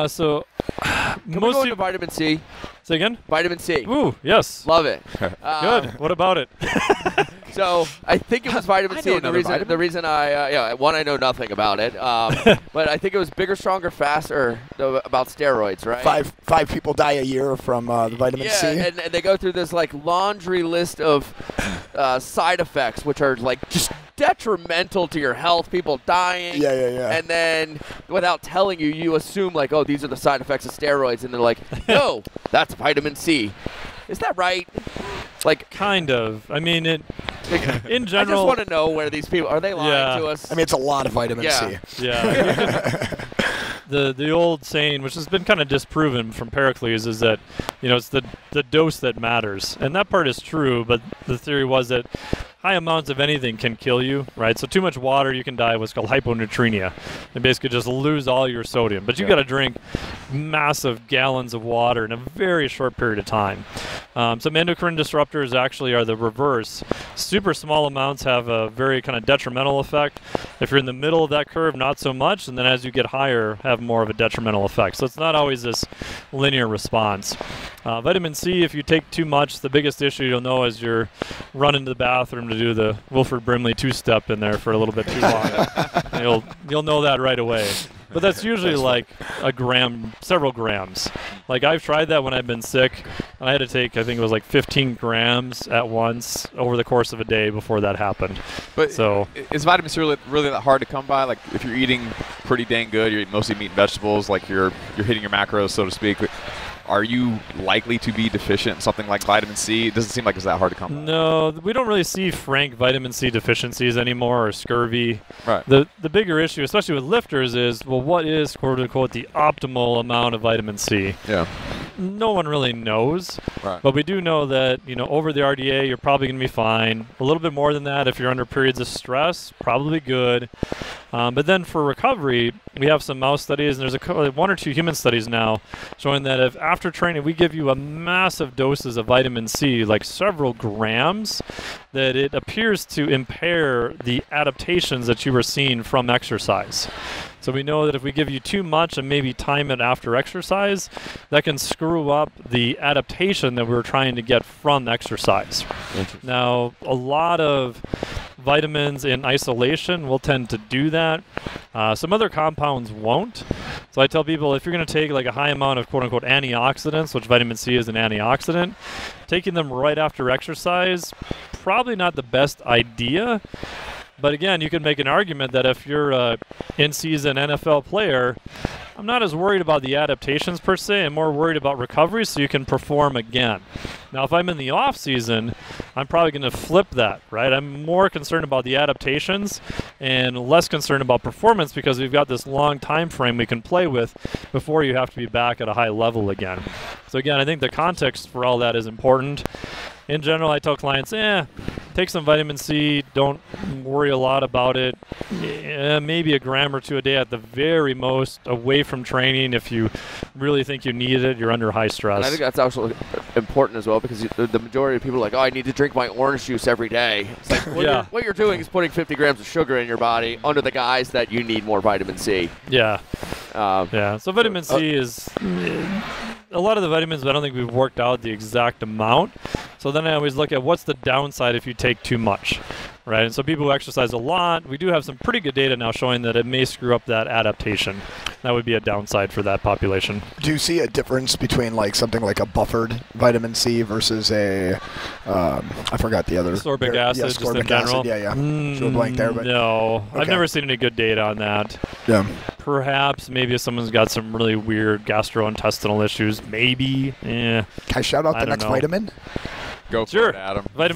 So Can we go into vitamin C? Say again? Vitamin C. Ooh, yes. Love it. Good. What about it? So I think it was vitamin C. And the reason I know nothing about it, but I think it was bigger, stronger, faster about steroids, right? Five people die a year from the vitamin C. Yeah, and they go through this like laundry list of side effects, which are like just detrimental to your health. People dying. Yeah. And then without telling you, you assume like, oh, these are the side effects of steroids, and they're like, no, that's vitamin C. Is that right? Like, kind of. I mean, in general. I just want to know where these people are. They lying to us? I mean, it's a lot of vitamin C. Yeah. The old saying, which has been kind of disproven from Pericles, is that it's the dose that matters, and that part is true. But the theory was that high amounts of anything can kill you, right? So too much water, you can die what's called hyponatremia, and basically just lose all your sodium. But you've got to drink massive gallons of water in a very short period of time. Some endocrine disruptors actually are the reverse. Super small amounts have a very kind of detrimental effect. If you're in the middle of that curve, not so much, and then as you get higher, have more of a detrimental effect. So it's not always this linear response. Vitamin C, if you take too much, the biggest issue you'll know is you're running to the bathroom to do the Wilford Brimley two-step in there for a little bit too long. You'll know that right away. But that's usually like a gram, several grams. Like I've tried that when I've been sick, and I had to take, I think it was like 15 grams at once over the course of a day before that happened. But so is vitamin C really that hard to come by? Like if you're eating pretty dang good, you're mostly meat and vegetables, like you're hitting your macros, so to speak. Are you likely to be deficient in something like vitamin C? It doesn't seem like it's that hard to come by. No, we don't really see frank vitamin C deficiencies anymore, or scurvy. Right. The bigger issue, especially with lifters, is, well, what is, quote unquote, the optimal amount of vitamin C? Yeah. No one really knows. Right. But we do know that, over the RDA, you're probably going to be fine. A little bit more than that if you're under periods of stress, probably good. But then for recovery, we have some mouse studies, and there's one or two human studies now showing that if after training we give you a massive doses of vitamin C, like several grams, that it appears to impair the adaptations that you were seeing from exercise. So we know that if we give you too much and maybe time it after exercise, that can screw up the adaptation that we're trying to get from exercise. Now, a lot of vitamins in isolation will tend to do that. Some other compounds won't. So I tell people, if you're going to take like a high amount of quote-unquote antioxidants, which vitamin C is an antioxidant, taking them right after exercise, probably not the best idea. But again, you can make an argument that if you're an in-season NFL player, I'm not as worried about the adaptations per se. I'm more worried about recovery so you can perform again. Now, if I'm in the off-season, I'm probably going to flip that, right? I'm more concerned about the adaptations and less concerned about performance because we've got this long time frame we can play with before you have to be back at a high level again. So again, I think the context for all that is important. In general, I tell clients, take some vitamin C, don't worry a lot about it. Maybe a gram or two a day at the very most, away from training. If you really think you need it, you're under high stress. And I think that's also important as well because the majority of people are like, I need to drink my orange juice every day. It's like, what you're doing is putting 50 grams of sugar in your body under the guise that you need more vitamin C. Yeah. So vitamin C is... a lot of the vitamins, I don't think we've worked out the exact amount. So then I always look at what's the downside if you take too much, right? And so people who exercise a lot, we do have some pretty good data now showing that it may screw up that adaptation. That would be a downside for that population. Do you see a difference between like something like a buffered vitamin C versus a, I forgot the other. Ascorbic acid, just in general? Acid, Should blank there, but no. Okay. I've never seen any good data on that. Yeah. Perhaps, maybe if someone's got some really weird gastrointestinal issues, maybe. Can I shout out the next vitamin? Go for it, Adam. Vitamin